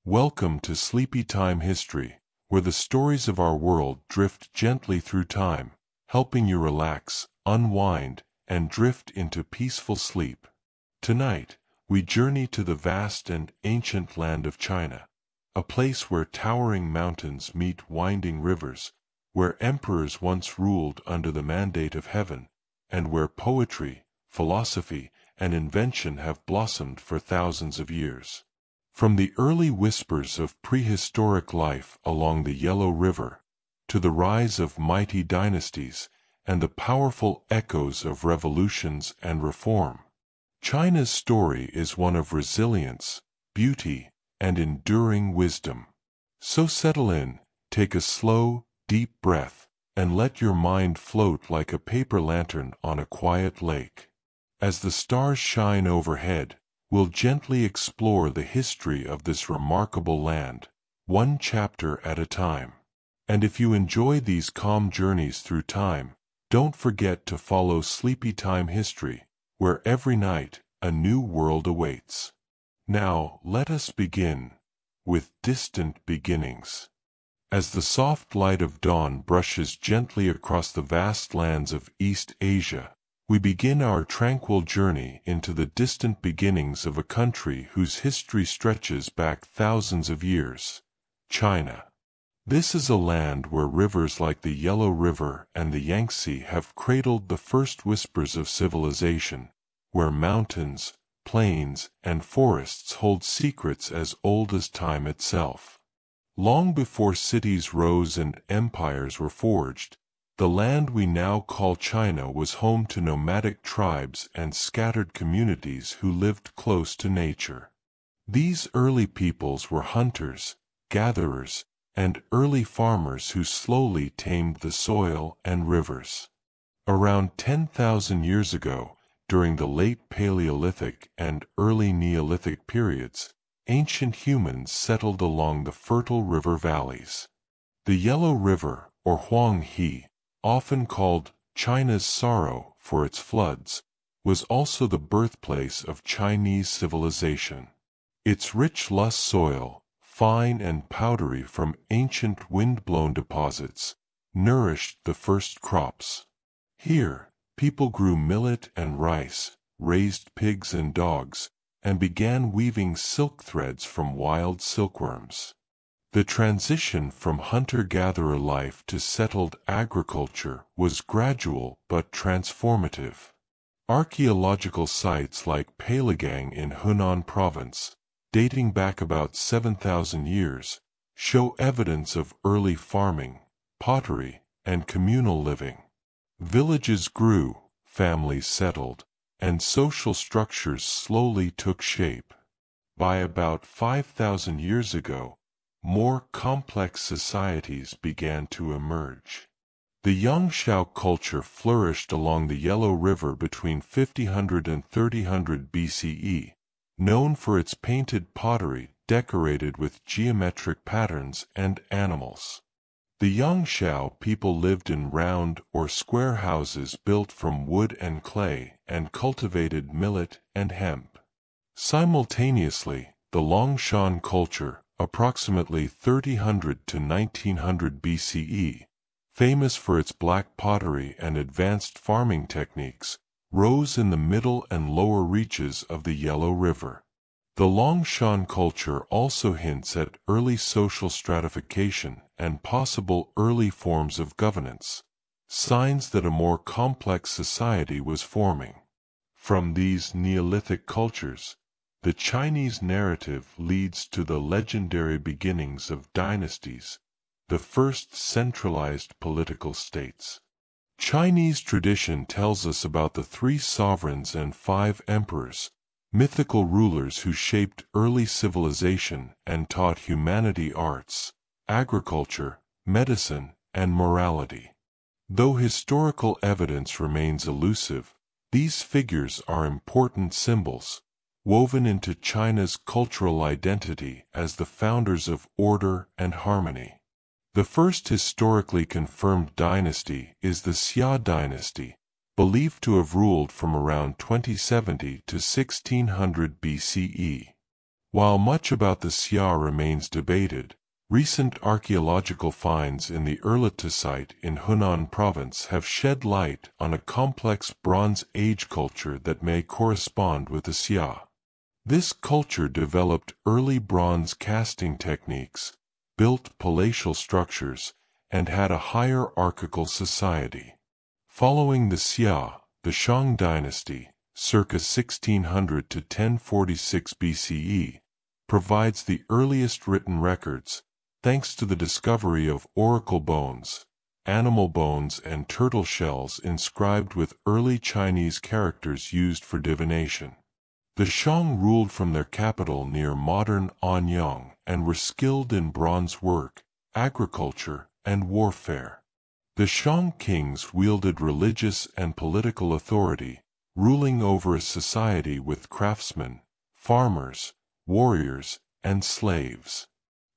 Welcome to Sleepy Time History, where the stories of our world drift gently through time, helping you relax, unwind, and drift into peaceful sleep. Tonight, we journey to the vast and ancient land of China, a place where towering mountains meet winding rivers, where emperors once ruled under the mandate of heaven, and where poetry, philosophy, and invention have blossomed for thousands of years. From the early whispers of prehistoric life along the Yellow River, to the rise of mighty dynasties, and the powerful echoes of revolutions and reform, China's story is one of resilience, beauty, and enduring wisdom. So settle in, take a slow, deep breath, and let your mind float like a paper lantern on a quiet lake. As the stars shine overhead, we'll gently explore the history of this remarkable land, one chapter at a time. And if you enjoy these calm journeys through time, don't forget to follow Sleepy Time History, where every night a new world awaits. Now, let us begin with distant beginnings. As the soft light of dawn brushes gently across the vast lands of East Asia, we begin our tranquil journey into the distant beginnings of a country whose history stretches back thousands of years, China. This is a land where rivers like the Yellow River and the Yangtze have cradled the first whispers of civilization, where mountains, plains, and forests hold secrets as old as time itself. Long before cities rose and empires were forged, the land we now call China was home to nomadic tribes and scattered communities who lived close to nature. These early peoples were hunters, gatherers, and early farmers who slowly tamed the soil and rivers. Around 10,000 years ago, during the late Paleolithic and early Neolithic periods, ancient humans settled along the fertile river valleys. The Yellow River, or Huanghe, often called China's Sorrow for its floods, was also the birthplace of Chinese civilization. Its rich lush soil, fine and powdery from ancient wind-blown deposits, nourished the first crops. Here, people grew millet and rice, raised pigs and dogs, and began weaving silk threads from wild silkworms. The transition from hunter-gatherer life to settled agriculture was gradual but transformative. Archaeological sites like Palagang in Hunan province, dating back about 7,000 years, show evidence of early farming, pottery, and communal living. Villages grew, families settled, and social structures slowly took shape. By about 5,000 years ago, more complex societies began to emerge. The Yangshao culture flourished along the Yellow River between 5000 and 3000 BCE, known for its painted pottery decorated with geometric patterns and animals. The Yangshao people lived in round or square houses built from wood and clay and cultivated millet and hemp. Simultaneously, the Longshan culture, approximately 3000 to 1900 BCE, famous for its black pottery and advanced farming techniques, rose in the middle and lower reaches of the Yellow River. The Longshan culture also hints at early social stratification and possible early forms of governance, signs that a more complex society was forming. From these Neolithic cultures, the Chinese narrative leads to the legendary beginnings of dynasties, the first centralized political states. Chinese tradition tells us about the 3 sovereigns and 5 emperors, mythical rulers who shaped early civilization and taught humanity arts, agriculture, medicine, and morality. Though historical evidence remains elusive, these figures are important symbols, woven into China's cultural identity as the founders of order and harmony. The first historically confirmed dynasty is the Xia dynasty, believed to have ruled from around 2070 to 1600 BCE. While much about the Xia remains debated, recent archaeological finds in the Erlita site in Hunan province have shed light on a complex Bronze Age culture that may correspond with the Xia. This culture developed early bronze casting techniques, built palatial structures, and had a hierarchical society. Following the Xia, the Shang dynasty, circa 1600 to 1046 BCE, provides the earliest written records, thanks to the discovery of oracle bones, animal bones and turtle shells inscribed with early Chinese characters used for divination. The Shang ruled from their capital near modern Anyang and were skilled in bronze work, agriculture, and warfare. The Shang kings wielded religious and political authority, ruling over a society with craftsmen, farmers, warriors, and slaves.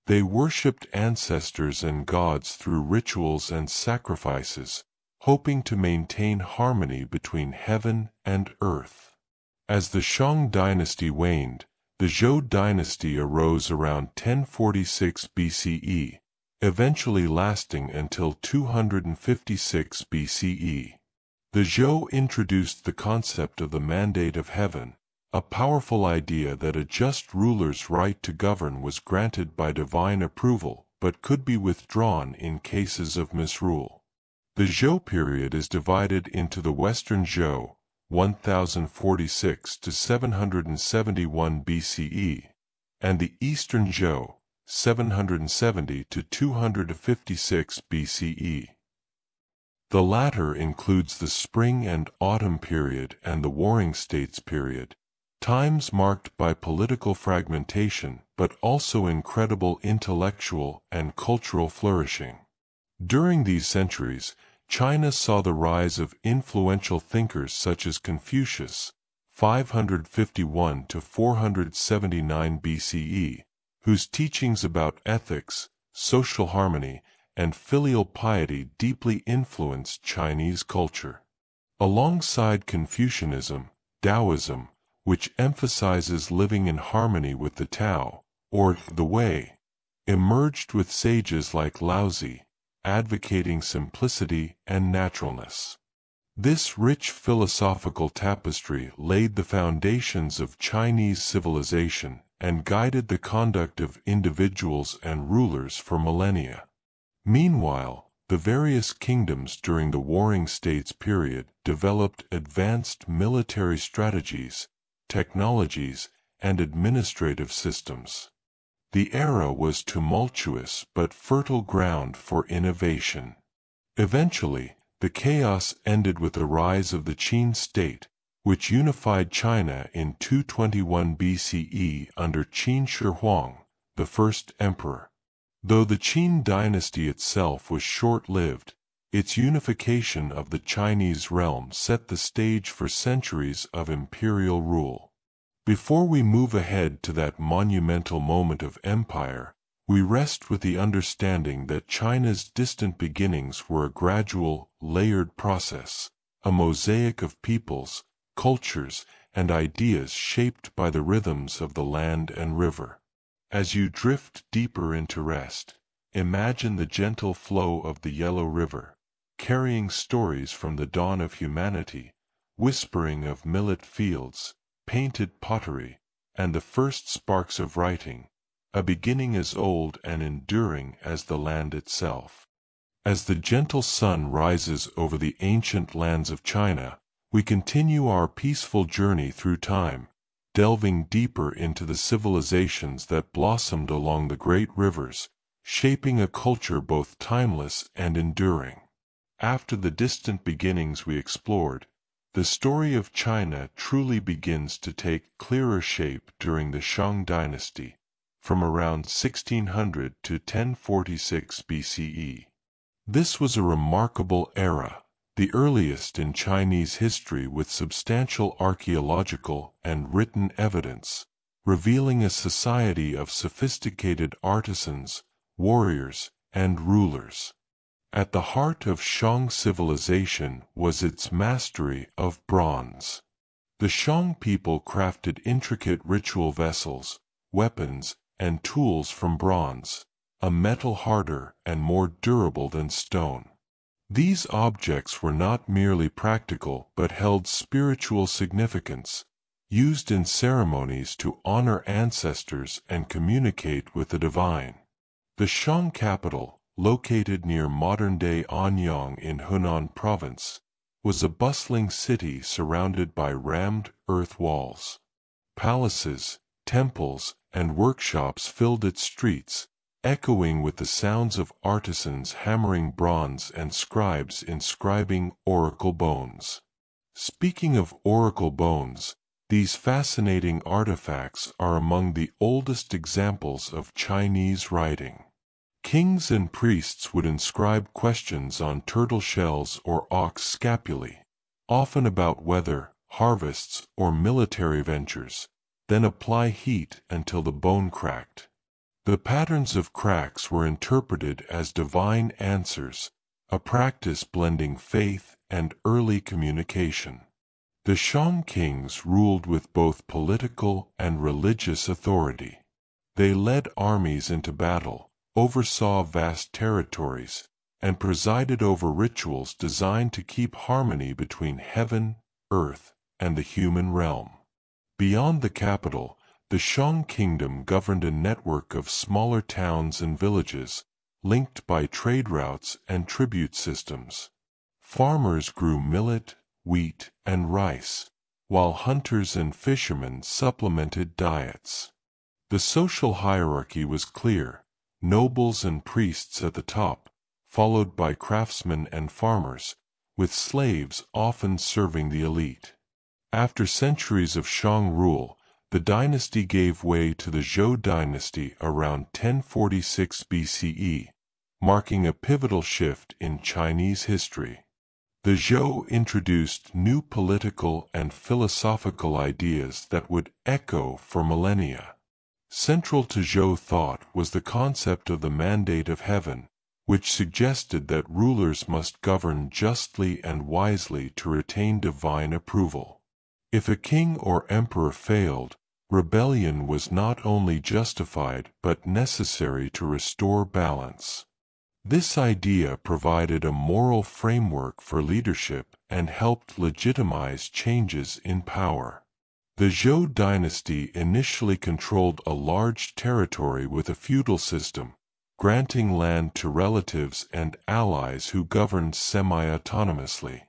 They worshipped ancestors and gods through rituals and sacrifices, hoping to maintain harmony between heaven and earth. As the Shang dynasty waned, the Zhou dynasty arose around 1046 BCE, eventually lasting until 256 BCE. The Zhou introduced the concept of the mandate of heaven, a powerful idea that a just ruler's right to govern was granted by divine approval but could be withdrawn in cases of misrule. The Zhou period is divided into the Western Zhou, 1046 to 771 BCE, and the Eastern Zhou, 770 to 256 BCE. The latter includes the Spring and Autumn period and the Warring States period, times marked by political fragmentation but also incredible intellectual and cultural flourishing. During these centuries, China saw the rise of influential thinkers such as Confucius, 551 to 479 BCE, whose teachings about ethics, social harmony, and filial piety deeply influenced Chinese culture. Alongside Confucianism, Taoism, which emphasizes living in harmony with the Tao, or the Way, emerged with sages like Laozi, advocating simplicity and naturalness. This rich philosophical tapestry laid the foundations of Chinese civilization and guided the conduct of individuals and rulers for millennia. Meanwhile, the various kingdoms during the Warring States period developed advanced military strategies, technologies, and administrative systems. The era was tumultuous but fertile ground for innovation. Eventually, the chaos ended with the rise of the Qin state, which unified China in 221 BCE under Qin Shi Huang, the first emperor. Though the Qin dynasty itself was short-lived, its unification of the Chinese realm set the stage for centuries of imperial rule. Before we move ahead to that monumental moment of empire, we rest with the understanding that China's distant beginnings were a gradual, layered process, a mosaic of peoples, cultures, and ideas shaped by the rhythms of the land and river. As you drift deeper into rest, imagine the gentle flow of the Yellow River, carrying stories from the dawn of humanity, whispering of millet fields, painted pottery, and the first sparks of writing, a beginning as old and enduring as the land itself. As the gentle sun rises over the ancient lands of China, we continue our peaceful journey through time, delving deeper into the civilizations that blossomed along the great rivers, shaping a culture both timeless and enduring. After the distant beginnings we explored, the story of China truly begins to take clearer shape during the Shang dynasty, from around 1600 to 1046 BCE. This was a remarkable era, the earliest in Chinese history with substantial archaeological and written evidence, revealing a society of sophisticated artisans, warriors, and rulers. At the heart of Shang civilization was its mastery of bronze. The Shang people crafted intricate ritual vessels, weapons, and tools from bronze, a metal harder and more durable than stone. These objects were not merely practical but held spiritual significance, used in ceremonies to honor ancestors and communicate with the divine. The Shang capital, located near modern-day Anyang in Hunan province, was a bustling city surrounded by rammed earth walls. Palaces, temples, and workshops filled its streets, echoing with the sounds of artisans hammering bronze and scribes inscribing oracle bones. Speaking of oracle bones, these fascinating artifacts are among the oldest examples of Chinese writing. Kings and priests would inscribe questions on turtle shells or ox scapulae, often about weather, harvests, or military ventures, then apply heat until the bone cracked. The patterns of cracks were interpreted as divine answers, a practice blending faith and early communication. The Shang kings ruled with both political and religious authority. They led armies into battle, oversaw vast territories, and presided over rituals designed to keep harmony between heaven, earth, and the human realm. Beyond the capital, the Shang kingdom governed a network of smaller towns and villages, linked by trade routes and tribute systems. Farmers grew millet, wheat, and rice, while hunters and fishermen supplemented diets. The social hierarchy was clear: nobles and priests at the top, followed by craftsmen and farmers, with slaves often serving the elite. After centuries of Shang rule, the dynasty gave way to the Zhou dynasty around 1046 BCE, marking a pivotal shift in Chinese history. The Zhou introduced new political and philosophical ideas that would echo for millennia. Central to Zhou thought was the concept of the mandate of heaven, which suggested that rulers must govern justly and wisely to retain divine approval. If a king or emperor failed, rebellion was not only justified but necessary to restore balance. This idea provided a moral framework for leadership and helped legitimize changes in power. The Zhou dynasty initially controlled a large territory with a feudal system, granting land to relatives and allies who governed semi-autonomously.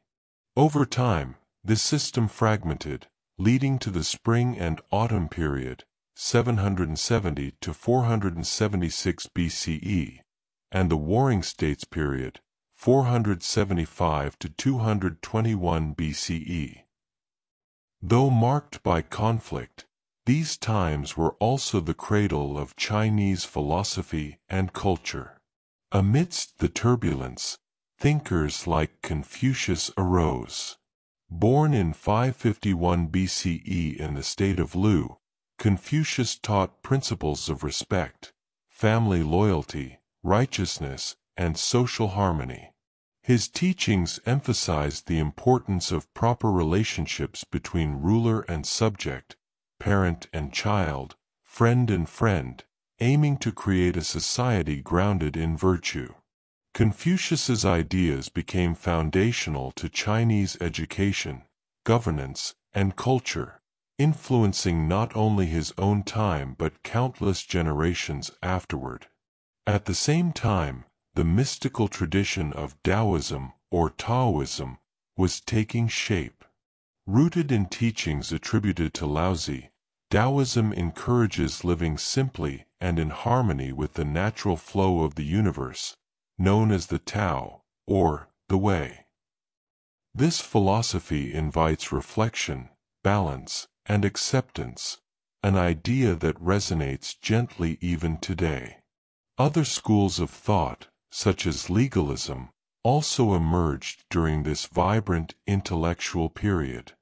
Over time, this system fragmented, leading to the Spring and Autumn period, 770 to 476 BCE, and the Warring States period, 475 to 221 BCE. Though marked by conflict, these times were also the cradle of Chinese philosophy and culture. Amidst the turbulence, thinkers like Confucius arose. Born in 551 BCE in the state of Lu, Confucius taught principles of respect, family loyalty, righteousness, and social harmony. His teachings emphasized the importance of proper relationships between ruler and subject, parent and child, friend and friend, aiming to create a society grounded in virtue. Confucius's ideas became foundational to Chinese education, governance, and culture, influencing not only his own time but countless generations afterward. At the same time, the mystical tradition of Taoism or Taoism was taking shape. Rooted in teachings attributed to Laozi, Taoism encourages living simply and in harmony with the natural flow of the universe, known as the Tao, or the Way. This philosophy invites reflection, balance, and acceptance, an idea that resonates gently even today. Other schools of thought, such as legalism, also emerged during this vibrant intellectual period.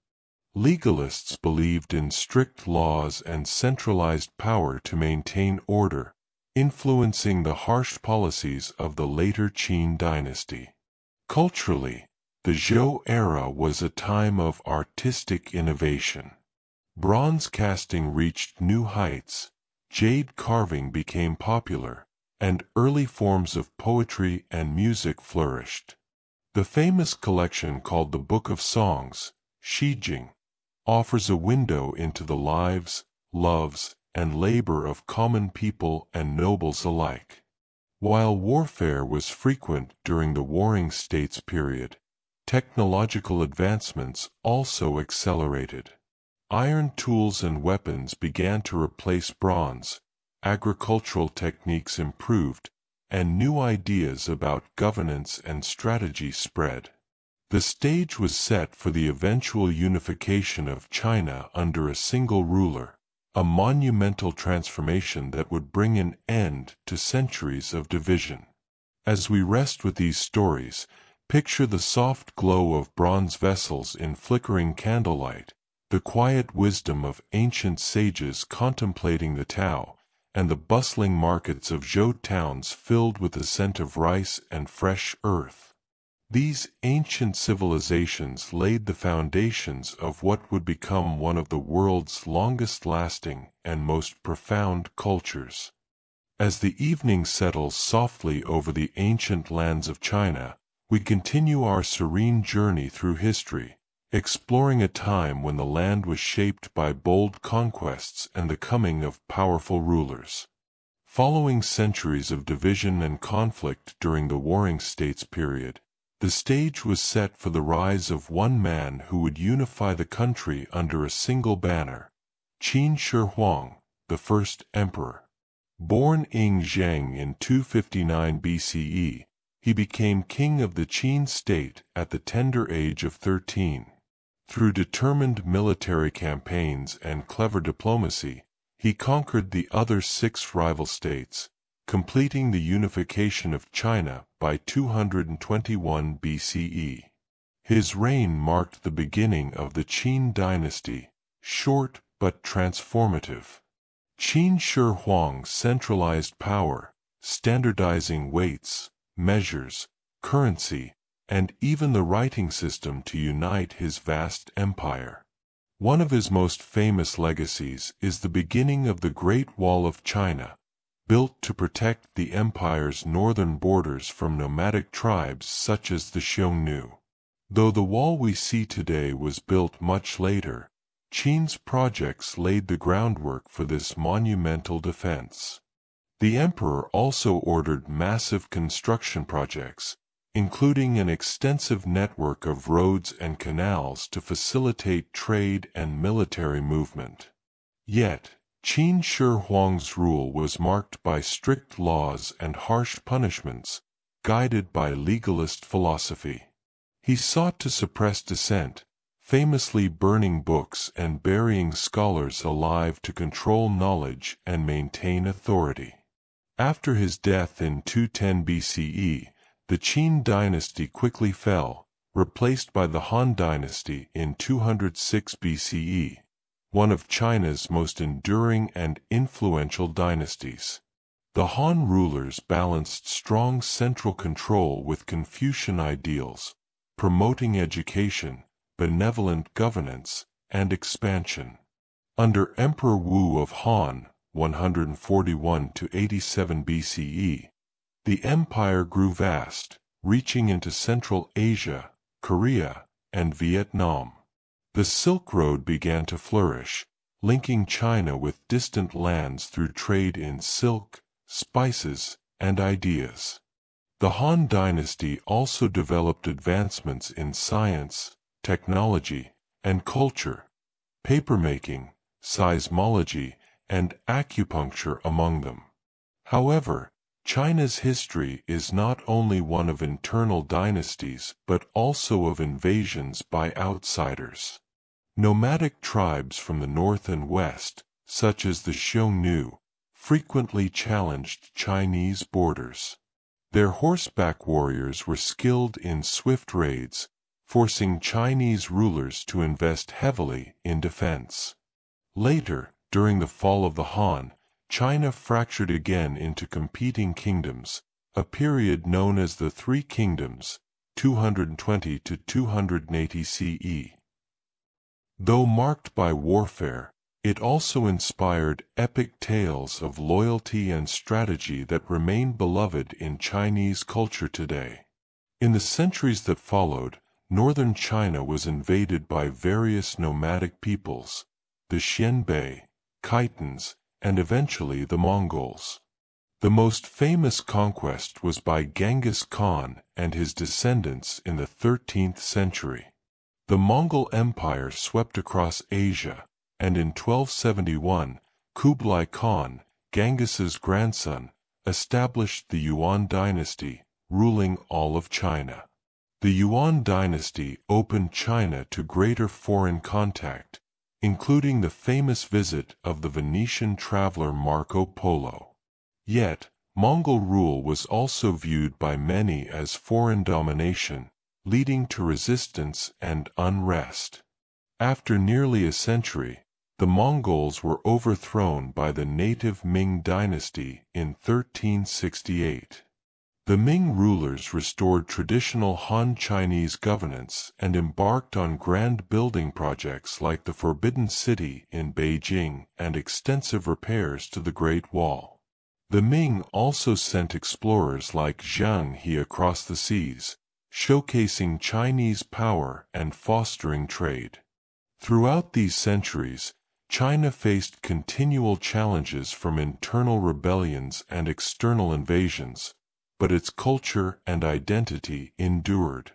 Legalists believed in strict laws and centralized power to maintain order, influencing the harsh policies of the later Qin dynasty. Culturally, the Zhou era was a time of artistic innovation. Bronze casting reached new heights, jade carving became popular, and early forms of poetry and music flourished. The famous collection called the Book of Songs, Shijing, offers a window into the lives, loves, and labor of common people and nobles alike. While warfare was frequent during the Warring States period, technological advancements also accelerated. Iron tools and weapons began to replace bronze, agricultural techniques improved, and new ideas about governance and strategy spread. The stage was set for the eventual unification of China under a single ruler, a monumental transformation that would bring an end to centuries of division. As we rest with these stories, picture the soft glow of bronze vessels in flickering candlelight, the quiet wisdom of ancient sages contemplating the Tao, and the bustling markets of Zhou towns filled with the scent of rice and fresh earth. These ancient civilizations laid the foundations of what would become one of the world's longest-lasting and most profound cultures. As the evening settles softly over the ancient lands of China, we continue our serene journey through history, exploring a time when the land was shaped by bold conquests and the coming of powerful rulers. Following centuries of division and conflict during the Warring States period, the stage was set for the rise of one man who would unify the country under a single banner, Qin Shi Huang, the first emperor. Born Zhang in 259 BCE, he became king of the Qin state at the tender age of 13. Through determined military campaigns and clever diplomacy, he conquered the other 6 rival states, completing the unification of China by 221 BCE. His reign marked the beginning of the Qin dynasty, short but transformative. Qin Shi Huang centralized power, standardizing weights, measures, currency, and even the writing system to unite his vast empire. One of his most famous legacies is the beginning of the Great Wall of China, built to protect the empire's northern borders from nomadic tribes such as the Xiongnu. Though the wall we see today was built much later, Qin's projects laid the groundwork for this monumental defense. The emperor also ordered massive construction projects, including an extensive network of roads and canals to facilitate trade and military movement. Yet, Qin Shi Huang's rule was marked by strict laws and harsh punishments, guided by legalist philosophy. He sought to suppress dissent, famously burning books and burying scholars alive to control knowledge and maintain authority. After his death in 210 BCE, the Qin dynasty quickly fell, replaced by the Han dynasty in 206 BCE, one of China's most enduring and influential dynasties. The Han rulers balanced strong central control with Confucian ideals, promoting education, benevolent governance, and expansion. Under Emperor Wu of Han, 141 to 87 BCE, the empire grew vast, reaching into Central Asia, Korea, and Vietnam. The Silk Road began to flourish, linking China with distant lands through trade in silk, spices, and ideas. The Han dynasty also developed advancements in science, technology, and culture, papermaking, seismology, and acupuncture among them. However, China's history is not only one of internal dynasties but also of invasions by outsiders. Nomadic tribes from the north and west, such as the Xiongnu, frequently challenged Chinese borders. Their horseback warriors were skilled in swift raids, forcing Chinese rulers to invest heavily in defense. Later, during the fall of the Han, China fractured again into competing kingdoms, a period known as the Three Kingdoms, 220 to 280 CE. Though marked by warfare, It also inspired epic tales of loyalty and strategy that remain beloved in Chinese culture today. In the centuries that followed, northern China was invaded by various nomadic peoples, the Xianbei, Khitans, and eventually the Mongols. The most famous conquest was by Genghis Khan and his descendants in the 13th century. The Mongol Empire swept across Asia, and in 1271, Kublai Khan, Genghis's grandson, established the Yuan dynasty, ruling all of China. The Yuan dynasty opened China to greater foreign contact, including the famous visit of the Venetian traveler Marco Polo. Yet, Mongol rule was also viewed by many as foreign domination, leading to resistance and unrest. After nearly a century, the Mongols were overthrown by the native Ming dynasty in 1368. The Ming rulers restored traditional Han Chinese governance and embarked on grand building projects like the Forbidden City in Beijing and extensive repairs to the Great Wall. The Ming also sent explorers like Shang across the seas, showcasing Chinese power and fostering trade. Throughout these centuries, China faced continual challenges from internal rebellions and external invasions, but its culture and identity endured.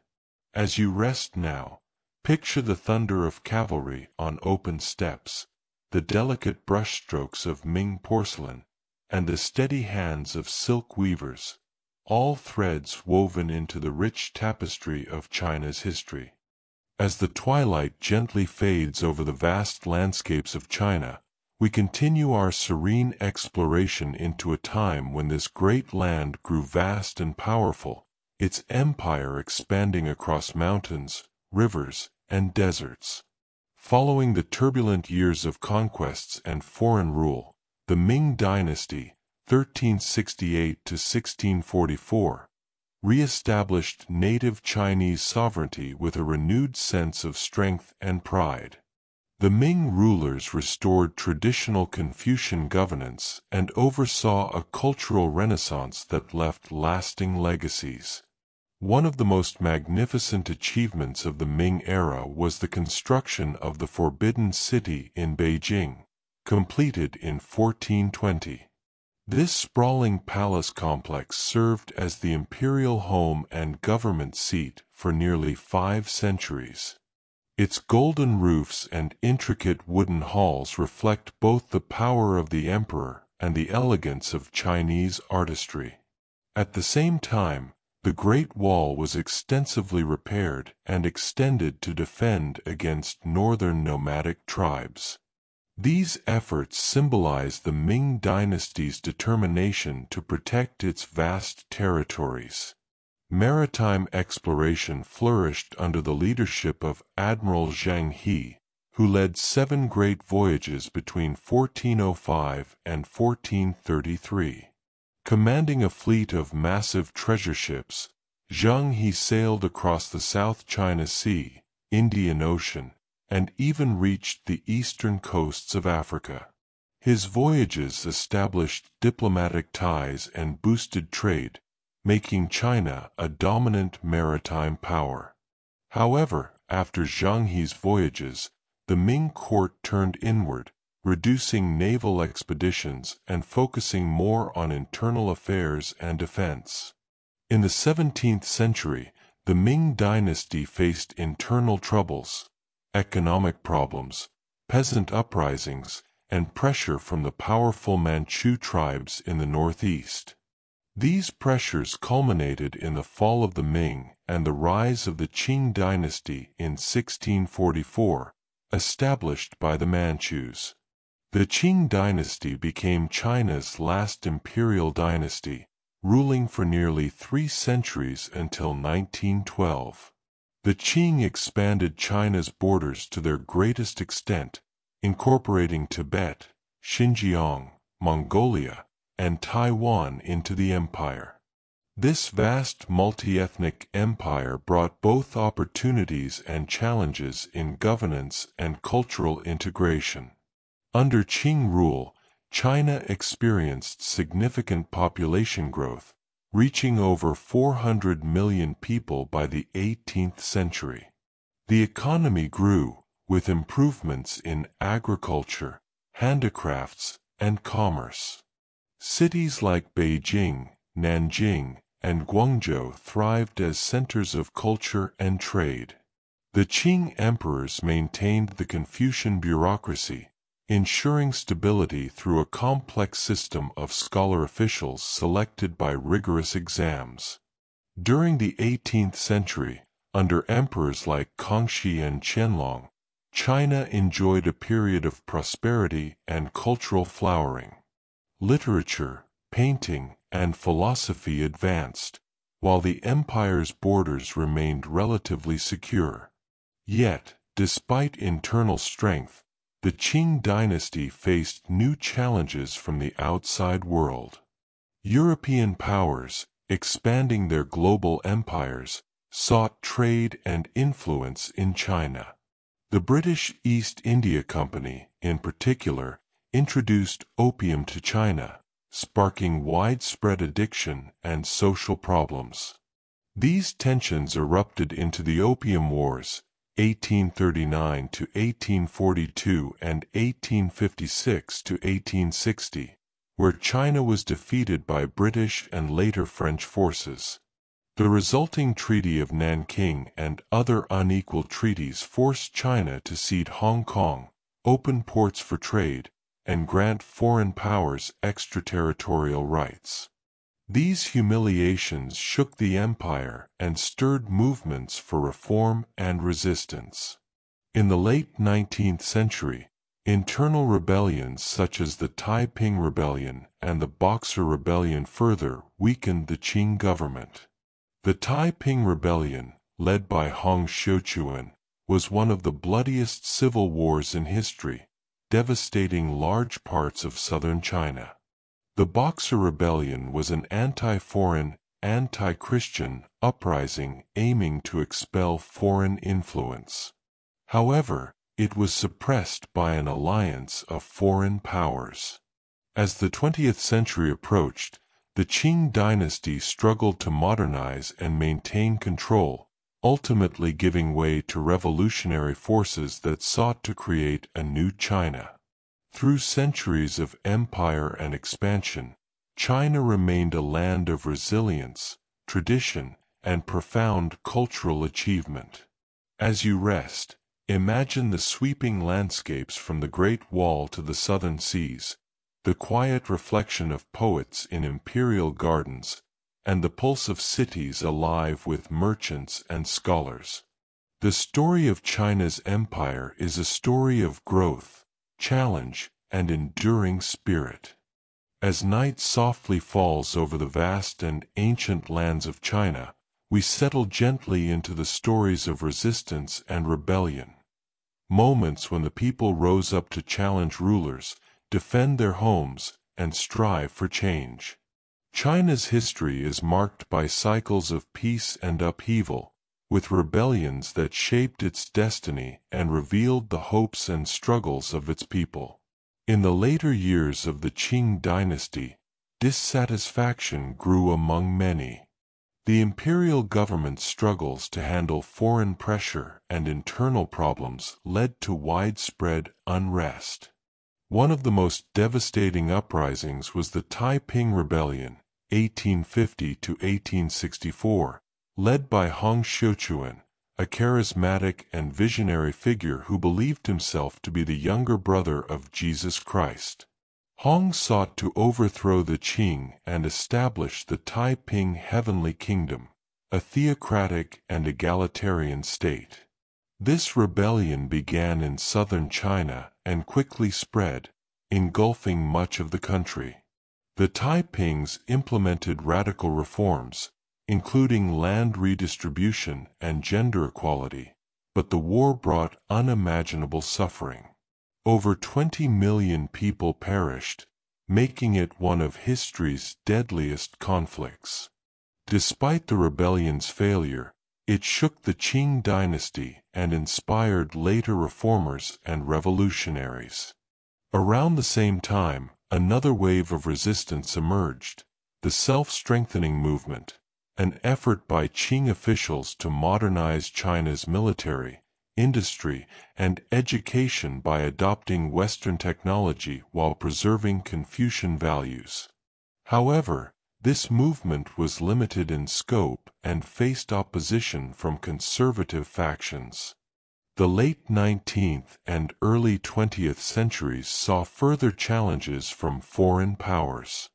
As you rest now, picture the thunder of cavalry on open steppes, the delicate brushstrokes of Ming porcelain, and the steady hands of silk weavers, all threads woven into the rich tapestry of China's history. As the twilight gently fades over the vast landscapes of China, we continue our serene exploration into a time when this great land grew vast and powerful, its empire expanding across mountains, rivers, and deserts. Following the turbulent years of conquests and foreign rule, the Ming dynasty, 1368 to 1644, re-established native Chinese sovereignty with a renewed sense of strength and pride. The Ming rulers restored traditional Confucian governance and oversaw a cultural renaissance that left lasting legacies. One of the most magnificent achievements of the Ming era was the construction of the Forbidden City in Beijing, completed in 1420. This sprawling palace complex served as the imperial home and government seat for nearly 5 centuries. Its golden roofs and intricate wooden halls reflect both the power of the emperor and the elegance of Chinese artistry. At the same time, the Great Wall was extensively repaired and extended to defend against northern nomadic tribes. These efforts symbolize the Ming dynasty's determination to protect its vast territories. Maritime exploration flourished under the leadership of Admiral Zhang, who led 7 great voyages between 1405 and 1433. Commanding a fleet of massive treasure ships, Zhang sailed across the South China Sea, Indian Ocean, and even reached the eastern coasts of Africa. His voyages established diplomatic ties and boosted trade, making China a dominant maritime power. However, after Zhang voyages, the Ming court turned inward, reducing naval expeditions and focusing more on internal affairs and defense. In the 17th century, the Ming dynasty faced internal troubles, economic problems, peasant uprisings, and pressure from the powerful Manchu tribes in the northeast. These pressures culminated in the fall of the Ming and the rise of the Qing dynasty in 1644, established by the Manchus. The Qing dynasty became China's last imperial dynasty, ruling for nearly 3 centuries until 1912. The Qing expanded China's borders to their greatest extent, incorporating Tibet, Xinjiang, Mongolia, and Taiwan into the empire. This vast multi-ethnic empire brought both opportunities and challenges in governance and cultural integration. Under Qing rule, China experienced significant population growth, reaching over 400 million people by the 18th century. The economy grew, with improvements in agriculture, handicrafts, and commerce. Cities like Beijing, Nanjing, and Guangzhou thrived as centers of culture and trade. The Qing emperors maintained the Confucian bureaucracy, ensuring stability through a complex system of scholar officials selected by rigorous exams. During the 18th century, under emperors like Kangxi and Qianlong, China enjoyed a period of prosperity and cultural flowering. Literature, painting, and philosophy advanced, while the empire's borders remained relatively secure. Yet, despite internal strength, the Qing dynasty faced new challenges from the outside world. European powers, expanding their global empires, sought trade and influence in China. The British East India Company, in particular, introduced opium to China, sparking widespread addiction and social problems. These tensions erupted into the Opium Wars, 1839 to 1842 and 1856 to 1860, where China was defeated by British and later French forces. The resulting Treaty of Nanking and other unequal treaties forced China to cede Hong Kong, open ports for trade, and grant foreign powers extraterritorial rights. These humiliations shook the empire and stirred movements for reform and resistance. In the late 19th century, internal rebellions such as the Taiping Rebellion and the Boxer Rebellion further weakened the Qing government. The Taiping Rebellion, led by Hong Xiuquan, was one of the bloodiest civil wars in history, devastating large parts of southern China. The Boxer Rebellion was an anti-foreign, anti-Christian uprising aiming to expel foreign influence. However, it was suppressed by an alliance of foreign powers. As the 20th century approached, the Qing dynasty struggled to modernize and maintain control, ultimately giving way to revolutionary forces that sought to create a new China. Through centuries of empire and expansion, China remained a land of resilience, tradition, and profound cultural achievement. As you rest, imagine the sweeping landscapes from the Great Wall to the southern seas, the quiet reflection of poets in imperial gardens, and the pulse of cities alive with merchants and scholars. The story of China's empire is a story of growth, challenge, and enduring spirit. As night softly falls over the vast and ancient lands of China, we settle gently into the stories of resistance and rebellion. Moments when the people rose up to challenge rulers, defend their homes, and strive for change. China's history is marked by cycles of peace and upheaval, with rebellions that shaped its destiny and revealed the hopes and struggles of its people. In the later years of the Qing dynasty, dissatisfaction grew among many. The imperial government's struggles to handle foreign pressure and internal problems led to widespread unrest. One of the most devastating uprisings was the Taiping Rebellion, 1850 to 1864, led by Hong Xiuquan, a charismatic and visionary figure who believed himself to be the younger brother of Jesus Christ. Hong sought to overthrow the Qing and establish the Taiping Heavenly Kingdom, a theocratic and egalitarian state. This rebellion began in southern China and quickly spread, engulfing much of the country. The Taipings implemented radical reforms, including land redistribution and gender equality, but the war brought unimaginable suffering. Over 20 million people perished, making it one of history's deadliest conflicts. Despite the rebellion's failure, it shook the Qing dynasty and inspired later reformers and revolutionaries. Around the same time, another wave of resistance emerged, the self-strengthening movement, an effort by Qing officials to modernize China's military, industry, and education by adopting Western technology while preserving Confucian values. However, this movement was limited in scope and faced opposition from conservative factions. The late 19th and early 20th centuries saw further challenges from foreign powers.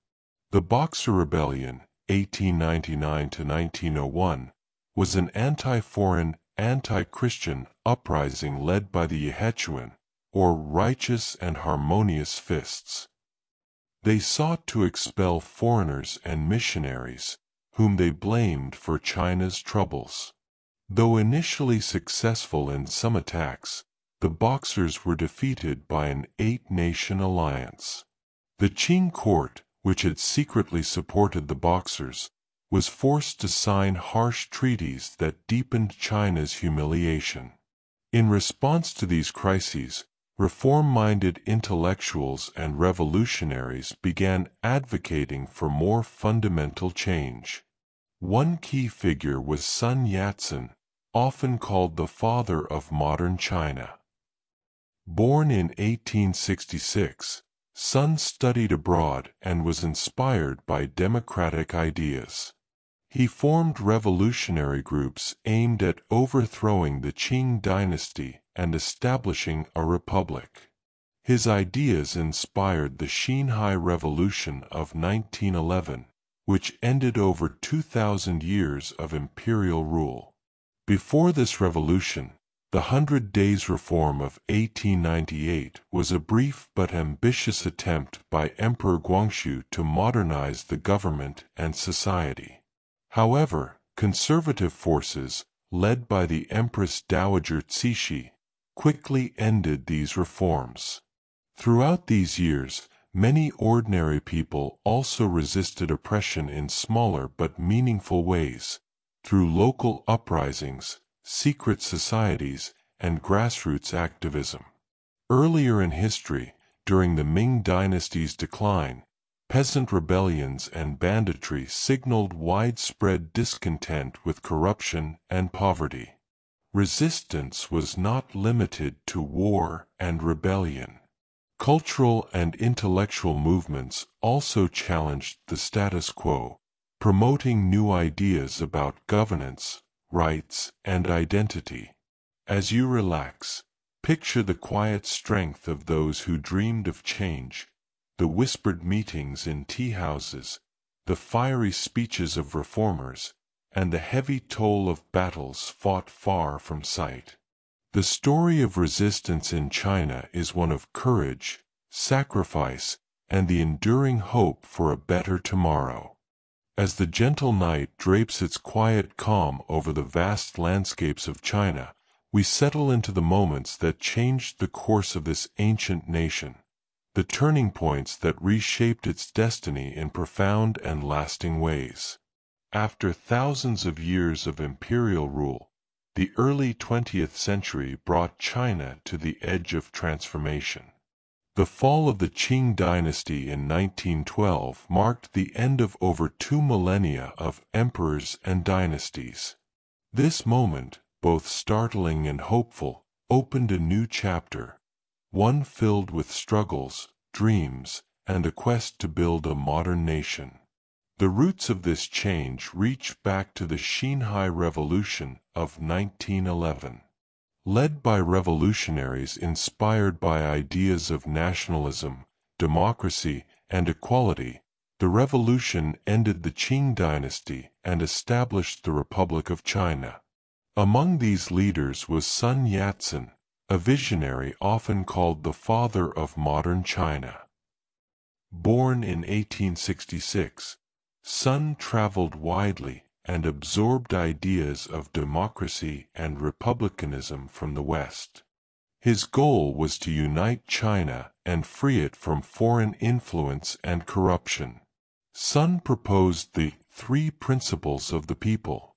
The Boxer Rebellion, 1899 to 1901, was an anti-foreign, anti-Christian uprising led by the Yihechuan, or righteous and harmonious fists. They sought to expel foreigners and missionaries, whom they blamed for China's troubles. Though initially successful in some attacks, the Boxers were defeated by an 8-nation alliance. The Qing court, which had secretly supported the Boxers, was forced to sign harsh treaties that deepened China's humiliation. In response to these crises, reform-minded intellectuals and revolutionaries began advocating for more fundamental change. One key figure was Sun Yat-sen, often called the father of modern China. Born in 1866, Sun studied abroad and was inspired by democratic ideas. He formed revolutionary groups aimed at overthrowing the Qing dynasty and establishing a republic. His ideas inspired the Xinhai Revolution of 1911, which ended over 2,000 years of imperial rule. Before this revolution, the 100 Days Reform of 1898 was a brief but ambitious attempt by Emperor Guangxu to modernize the government and society. However, conservative forces, led by the Empress Dowager Cixi, quickly ended these reforms. Throughout these years, many ordinary people also resisted oppression in smaller but meaningful ways, through local uprisings, secret societies, and grassroots activism. Earlier in history, during the Ming Dynasty's decline, peasant rebellions and banditry signaled widespread discontent with corruption and poverty. Resistance was not limited to war and rebellion. Cultural and intellectual movements also challenged the status quo, promoting new ideas about governance, rights, and identity. As you relax, picture the quiet strength of those who dreamed of change, the whispered meetings in tea-houses, the fiery speeches of reformers, and the heavy toll of battles fought far from sight. The story of resistance in China is one of courage, sacrifice, and the enduring hope for a better tomorrow. As the gentle night drapes its quiet calm over the vast landscapes of China, we settle into the moments that changed the course of this ancient nation, the turning points that reshaped its destiny in profound and lasting ways. After thousands of years of imperial rule, the early 20th century brought China to the edge of transformation. The fall of the Qing dynasty in 1912 marked the end of over 2 millennia of emperors and dynasties. This moment, both startling and hopeful, opened a new chapter, one filled with struggles, dreams, and a quest to build a modern nation. The roots of this change reach back to the Xinhai Revolution of 1911. Led by revolutionaries inspired by ideas of nationalism, democracy, and equality, the revolution ended the Qing dynasty and established the Republic of China. Among these leaders was Sun Yat-sen, a visionary often called the father of modern China. Born in 1866, Sun traveled widely and absorbed ideas of democracy and republicanism from the West. His goal was to unite China and free it from foreign influence and corruption. Sun proposed the 3 principles of the people: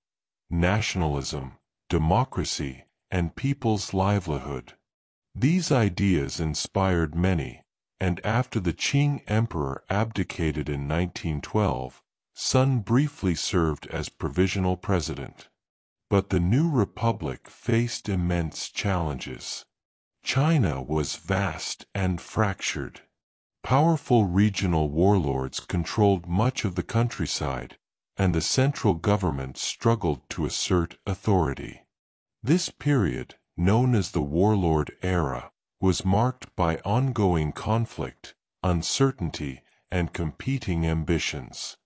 nationalism, democracy, and people's livelihood. These ideas inspired many, and after the Qing emperor abdicated in 1912, Sun briefly served as provisional president. But the new republic faced immense challenges. China was vast and fractured. Powerful regional warlords controlled much of the countryside, and the central government struggled to assert authority. This period, known as the warlord era, was marked by ongoing conflict, uncertainty, and competing ambitions.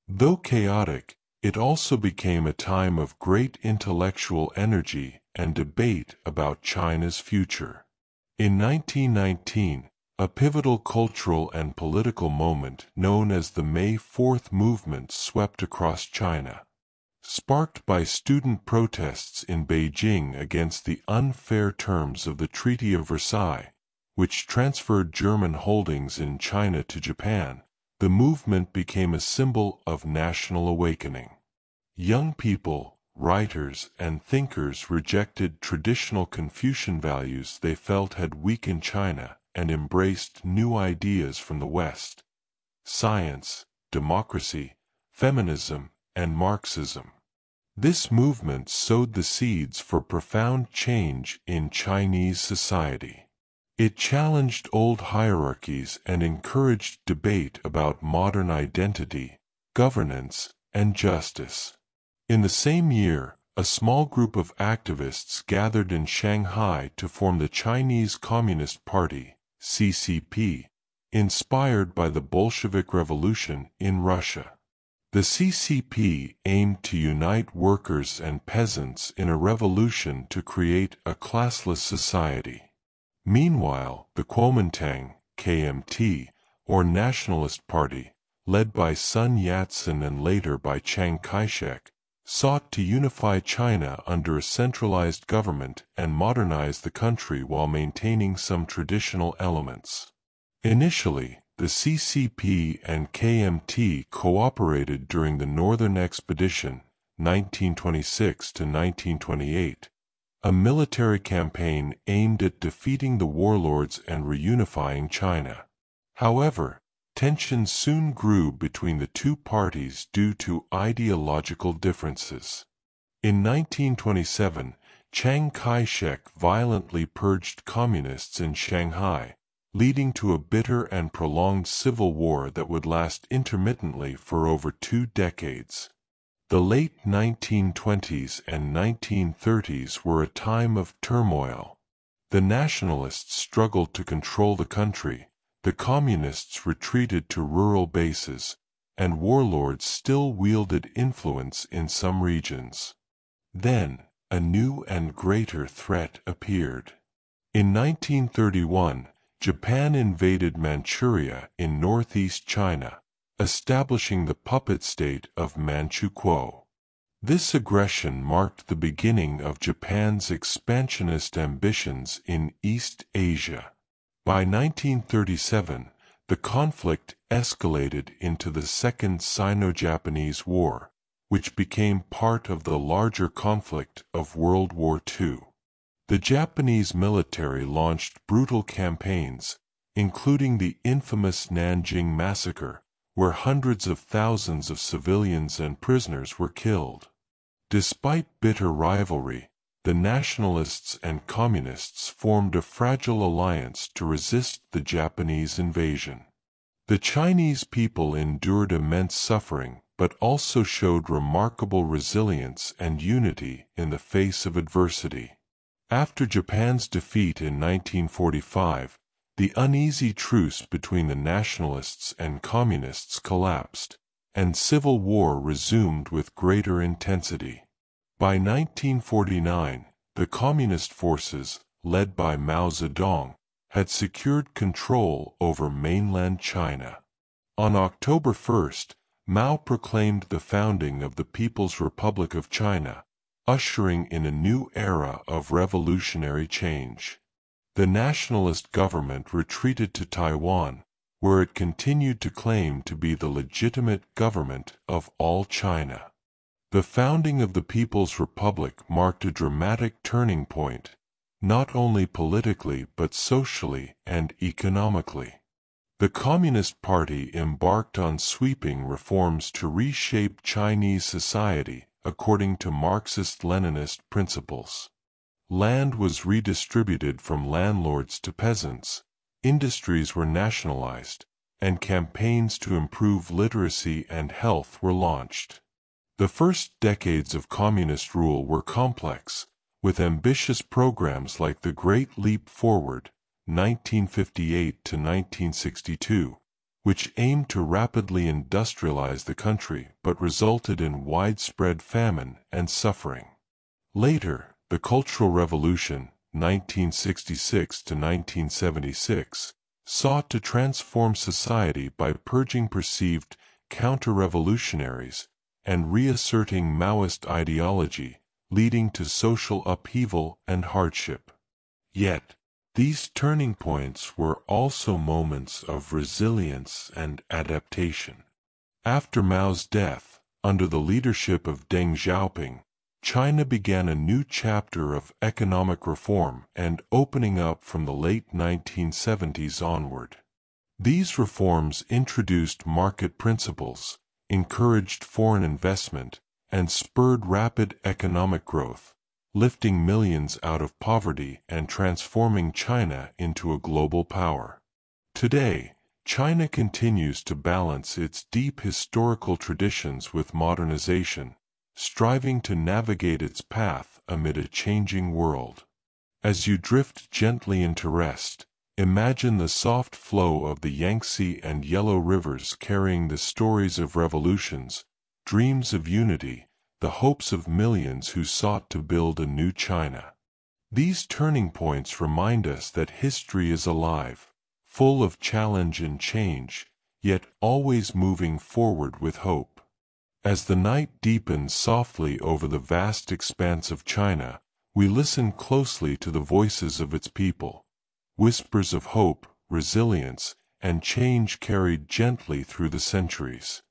Though chaotic, it also became a time of great intellectual energy and debate about China's future. In 1919, a pivotal cultural and political moment known as the May 4th movement swept across China. Sparked by student protests in Beijing against the unfair terms of the Treaty of Versailles, which transferred German holdings in China to Japan, the movement became a symbol of national awakening. Young people, writers, and thinkers rejected traditional Confucian values they felt had weakened China and embraced new ideas from the West: science, democracy, feminism, and Marxism. This movement sowed the seeds for profound change in Chinese society. It challenged old hierarchies and encouraged debate about modern identity, governance, and justice. In the same year, a small group of activists gathered in Shanghai to form the Chinese Communist Party, CCP, inspired by the Bolshevik Revolution in Russia. The CCP aimed to unite workers and peasants in a revolution to create a classless society. Meanwhile, the Kuomintang, KMT, or Nationalist Party, led by Sun Yat-sen and later by Chiang Kai-shek, sought to unify China under a centralized government and modernize the country while maintaining some traditional elements. Initially, the CCP and KMT cooperated during the Northern Expedition, 1926 to 1928, a military campaign aimed at defeating the warlords and reunifying China. However, tensions soon grew between the two parties due to ideological differences. In 1927, Chiang Kai-shek violently purged communists in Shanghai, leading to a bitter and prolonged civil war that would last intermittently for over 2 decades. The late 1920s and 1930s were a time of turmoil. The nationalists struggled to control the country, the communists retreated to rural bases, and warlords still wielded influence in some regions. Then, a new and greater threat appeared. In 1931, Japan invaded Manchuria in northeast China, establishing the puppet state of Manchukuo. This aggression marked the beginning of Japan's expansionist ambitions in East Asia. By 1937, the conflict escalated into the Second Sino-Japanese War, which became part of the larger conflict of World War II. The Japanese military launched brutal campaigns, including the infamous Nanjing Massacre, where hundreds of thousands of civilians and prisoners were killed. Despite bitter rivalry, the nationalists and communists formed a fragile alliance to resist the Japanese invasion. The Chinese people endured immense suffering, but also showed remarkable resilience and unity in the face of adversity. After Japan's defeat in 1945, the uneasy truce between the nationalists and communists collapsed, and civil war resumed with greater intensity. By 1949, the communist forces, led by Mao Zedong, had secured control over mainland China. On October 1st, Mao proclaimed the founding of the People's Republic of China, ushering in a new era of revolutionary change. The nationalist government retreated to Taiwan, where it continued to claim to be the legitimate government of all China. The founding of the People's Republic marked a dramatic turning point, not only politically but socially and economically. The Communist Party embarked on sweeping reforms to reshape Chinese society according to Marxist-Leninist principles. Land was redistributed from landlords to peasants, industries were nationalized, and campaigns to improve literacy and health were launched. The first decades of communist rule were complex, with ambitious programs like the Great Leap Forward, 1958 to 1962, which aimed to rapidly industrialize the country but resulted in widespread famine and suffering. Later, the Cultural Revolution, 1966 to 1976, sought to transform society by purging perceived counter-revolutionaries and reasserting Maoist ideology, leading to social upheaval and hardship. Yet, these turning points were also moments of resilience and adaptation. After Mao's death, under the leadership of Deng Xiaoping, China began a new chapter of economic reform and opening up from the late 1970s onward. These reforms introduced market principles, encouraged foreign investment, and spurred rapid economic growth, lifting millions out of poverty and transforming China into a global power. Today, China continues to balance its deep historical traditions with modernization, striving to navigate its path amid a changing world. As you drift gently into rest, imagine the soft flow of the Yangtze and Yellow rivers carrying the stories of revolutions, dreams of unity, the hopes of millions who sought to build a new China. These turning points remind us that history is alive, full of challenge and change, yet always moving forward with hope. As the night deepens softly over the vast expanse of China, we listen closely to the voices of its people, whispers of hope, resilience, and change carried gently through the centuries.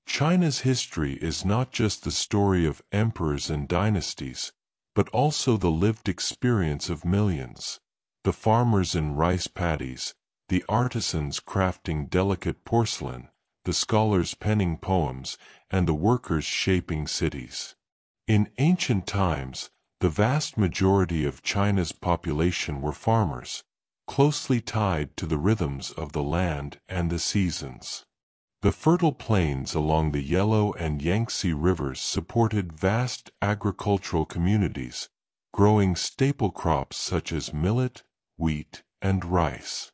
China's history is not just the story of emperors and dynasties, but also the lived experience of millions. The farmers in rice paddies, the artisans crafting delicate porcelain, the scholars penning poems, and the workers shaping cities. In ancient times, the vast majority of China's population were farmers, closely tied to the rhythms of the land and the seasons. The fertile plains along the Yellow and Yangtze rivers supported vast agricultural communities, growing staple crops such as millet, wheat, and rice.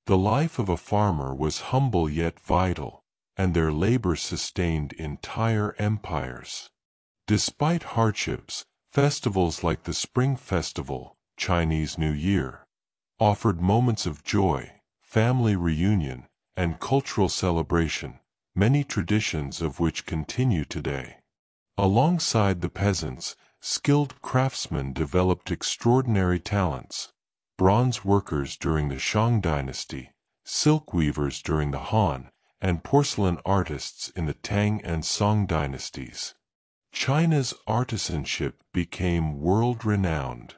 The life of a farmer was humble yet vital, and their labor sustained entire empires. Despite hardships, festivals like the Spring Festival, Chinese New Year, offered moments of joy, family reunion, and cultural celebration, many traditions of which continue today. Alongside the peasants, skilled craftsmen developed extraordinary talents: bronze workers during the Shang dynasty, silk weavers during the Han, and porcelain artists in the Tang and Song dynasties. China's artisanship became world-renowned.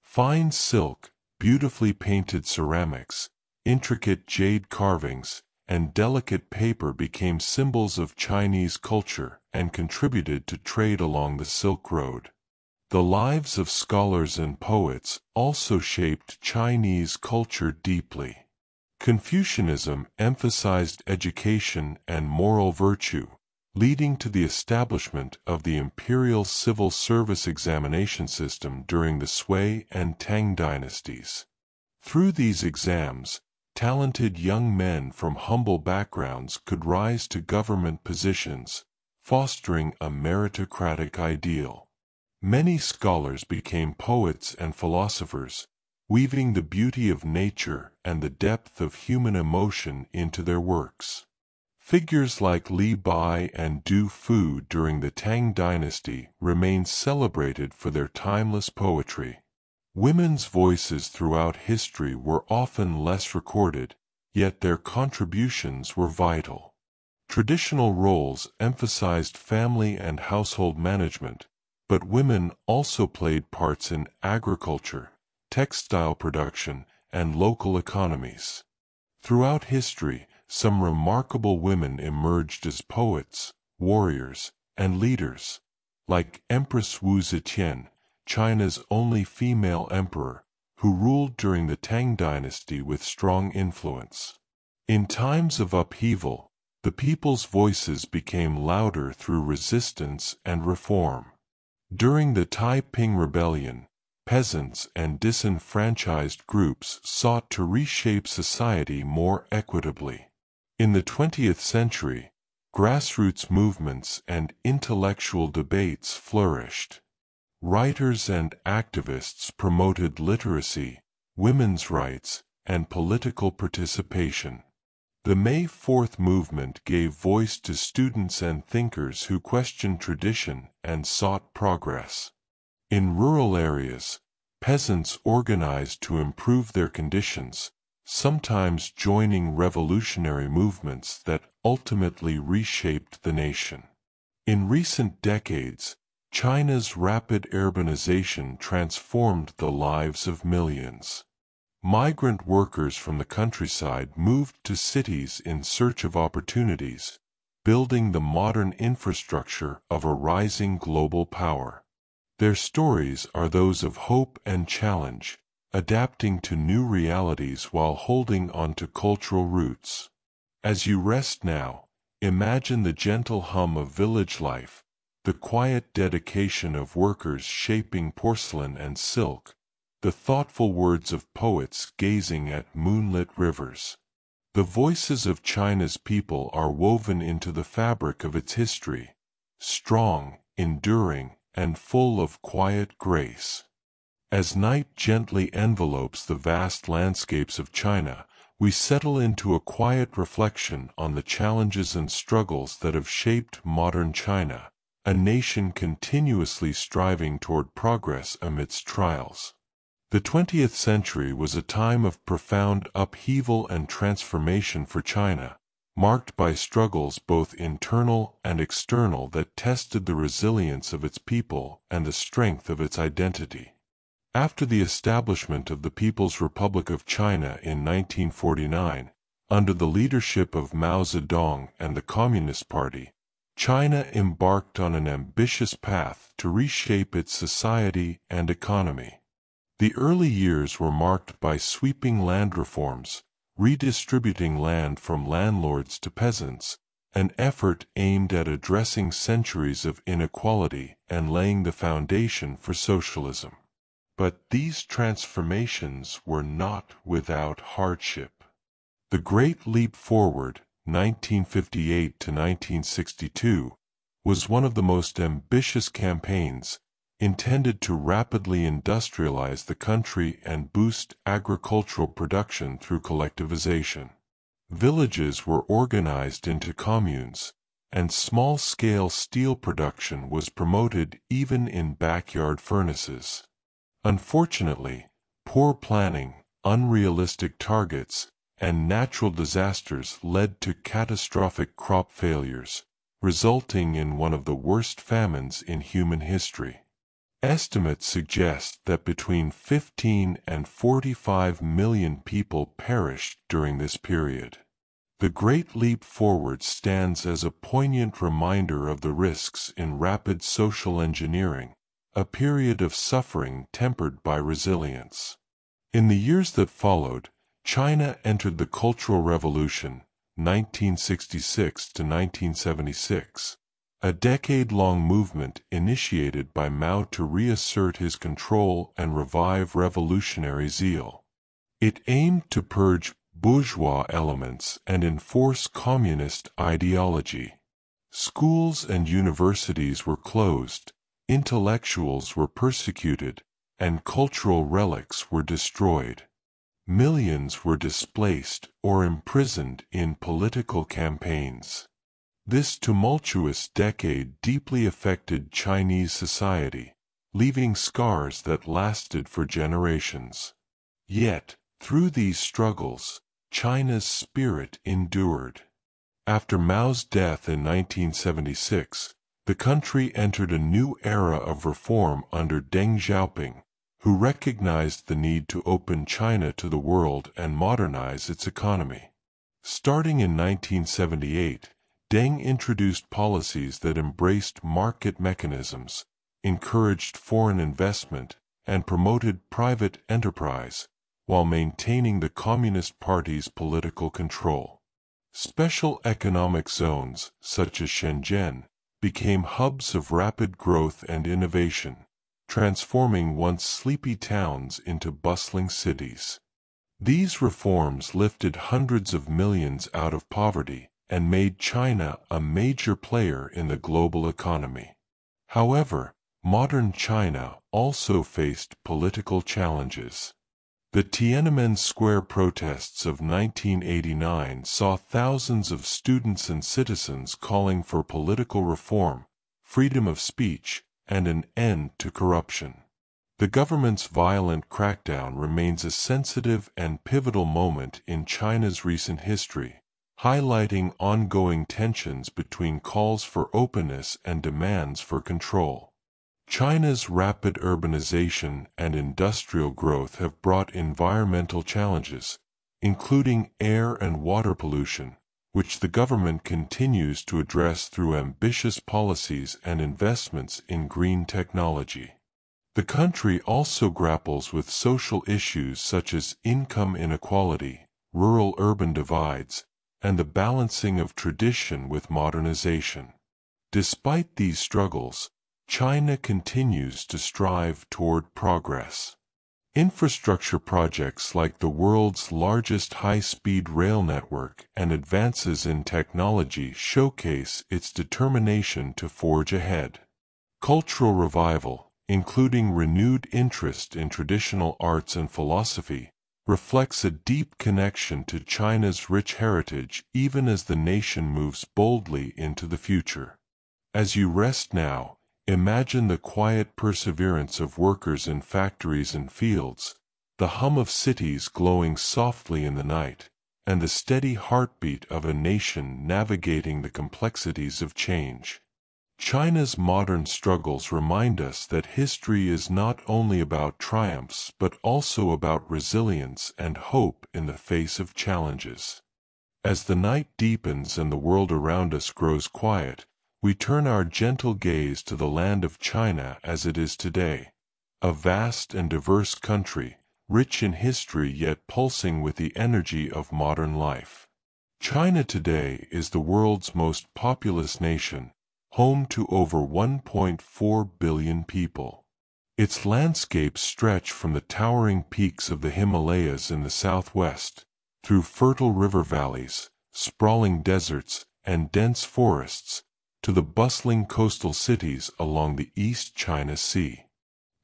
Fine silk, beautifully painted ceramics, intricate jade carvings, and delicate paper became symbols of Chinese culture and contributed to trade along the Silk Road. The lives of scholars and poets also shaped Chinese culture deeply. Confucianism emphasized education and moral virtue, leading to the establishment of the imperial civil service examination system during the Sui and Tang dynasties. Through these exams, talented young men from humble backgrounds could rise to government positions, fostering a meritocratic ideal. Many scholars became poets and philosophers, weaving the beauty of nature and the depth of human emotion into their works. Figures like Li Bai and Du Fu during the Tang dynasty remain celebrated for their timeless poetry. Women's voices throughout history were often less recorded, yet their contributions were vital. Traditional roles emphasized family and household management, but women also played parts in agriculture, textile production, and local economies. Throughout history, some remarkable women emerged as poets, warriors, and leaders, like Empress Wu Zetian, China's only female emperor, who ruled during the Tang dynasty with strong influence. In times of upheaval, the people's voices became louder through resistance and reform. During the Taiping Rebellion, peasants and disenfranchised groups sought to reshape society more equitably. In the 20th century, grassroots movements and intellectual debates flourished. Writers and activists promoted literacy, women's rights, and political participation. The May 4th movement gave voice to students and thinkers who questioned tradition and sought progress. In rural areas, peasants organized to improve their conditions, sometimes joining revolutionary movements that ultimately reshaped the nation. In recent decades, China's rapid urbanization transformed the lives of millions. Migrant workers from the countryside moved to cities in search of opportunities, building the modern infrastructure of a rising global power. Their stories are those of hope and challenge, adapting to new realities while holding on to cultural roots. As you rest now, imagine the gentle hum of village life, the quiet dedication of workers shaping porcelain and silk, the thoughtful words of poets gazing at moonlit rivers. The voices of China's people are woven into the fabric of its history, strong, enduring, and full of quiet grace. As night gently envelopes the vast landscapes of China, we settle into a quiet reflection on the challenges and struggles that have shaped modern China, a nation continuously striving toward progress amidst trials. The 20th century was a time of profound upheaval and transformation for China, marked by struggles both internal and external that tested the resilience of its people and the strength of its identity. After the establishment of the People's Republic of China in 1949, under the leadership of Mao Zedong and the Communist Party, China embarked on an ambitious path to reshape its society and economy. The early years were marked by sweeping land reforms, redistributing land from landlords to peasants, an effort aimed at addressing centuries of inequality and laying the foundation for socialism. But these transformations were not without hardship. The Great Leap Forward, 1958 to 1962, was one of the most ambitious campaigns, intended to rapidly industrialize the country and boost agricultural production through collectivization. Villages were organized into communes, and small-scale steel production was promoted even in backyard furnaces. Unfortunately, poor planning, unrealistic targets, and natural disasters led to catastrophic crop failures, resulting in one of the worst famines in human history. Estimates suggest that between 15 and 45 million people perished during this period. The Great Leap Forward stands as a poignant reminder of the risks in rapid social engineering, a period of suffering tempered by resilience. In the years that followed, China entered the Cultural Revolution, 1966 to 1976. A decade-long movement initiated by Mao to reassert his control and revive revolutionary zeal. It aimed to purge bourgeois elements and enforce communist ideology. Schools and universities were closed, intellectuals were persecuted, and cultural relics were destroyed. Millions were displaced or imprisoned in political campaigns. This tumultuous decade deeply affected Chinese society, leaving scars that lasted for generations. Yet, through these struggles, China's spirit endured. After Mao's death in 1976, the country entered a new era of reform under Deng Xiaoping, who recognized the need to open China to the world and modernize its economy. Starting in 1978, Deng introduced policies that embraced market mechanisms, encouraged foreign investment, and promoted private enterprise, while maintaining the Communist Party's political control. Special economic zones, such as Shenzhen, became hubs of rapid growth and innovation, transforming once sleepy towns into bustling cities. These reforms lifted hundreds of millions out of poverty and made China a major player in the global economy. However, modern China also faced political challenges. The Tiananmen Square protests of 1989 saw thousands of students and citizens calling for political reform, freedom of speech, and an end to corruption. The government's violent crackdown remains a sensitive and pivotal moment in China's recent history, highlighting ongoing tensions between calls for openness and demands for control. China's rapid urbanization and industrial growth have brought environmental challenges, including air and water pollution, which the government continues to address through ambitious policies and investments in green technology. The country also grapples with social issues such as income inequality, rural-urban divides, and the balancing of tradition with modernization. Despite these struggles, China continues to strive toward progress. Infrastructure projects like the world's largest high-speed rail network and advances in technology showcase its determination to forge ahead. Cultural revival, including renewed interest in traditional arts and philosophy, reflects a deep connection to China's rich heritage even as the nation moves boldly into the future. As you rest now, imagine the quiet perseverance of workers in factories and fields, the hum of cities glowing softly in the night, and the steady heartbeat of a nation navigating the complexities of change. China's modern struggles remind us that history is not only about triumphs but also about resilience and hope in the face of challenges. As the night deepens and the world around us grows quiet, we turn our gentle gaze to the land of China as it is today, a vast and diverse country, rich in history yet pulsing with the energy of modern life. China today is the world's most populous nation, home to over 1.4 billion people. Its landscapes stretch from the towering peaks of the Himalayas in the southwest, through fertile river valleys, sprawling deserts, and dense forests, to the bustling coastal cities along the East China Sea.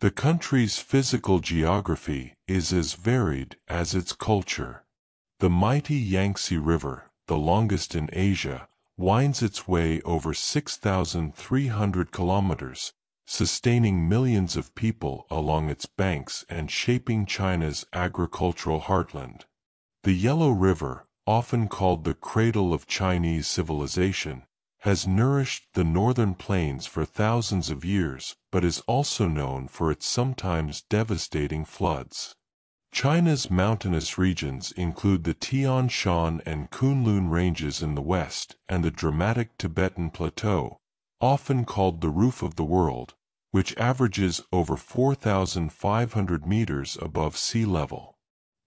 The country's physical geography is as varied as its culture. The mighty Yangtze River, the longest in Asia, winds its way over 6,300 kilometers, sustaining millions of people along its banks and shaping China's agricultural heartland. The Yellow River, often called the cradle of Chinese civilization, has nourished the northern plains for thousands of years, but is also known for its sometimes devastating floods. China's mountainous regions include the Tian Shan and Kunlun ranges in the west and the dramatic Tibetan Plateau, often called the roof of the world, which averages over 4,500 meters above sea level.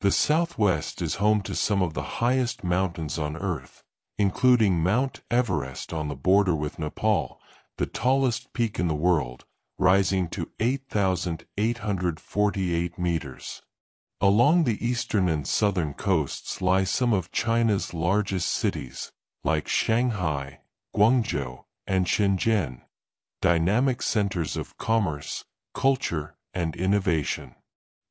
The southwest is home to some of the highest mountains on Earth, including Mount Everest on the border with Nepal, the tallest peak in the world, rising to 8,848 meters. Along the eastern and southern coasts lie some of China's largest cities, like Shanghai, Guangzhou, and Shenzhen, dynamic centers of commerce, culture, and innovation.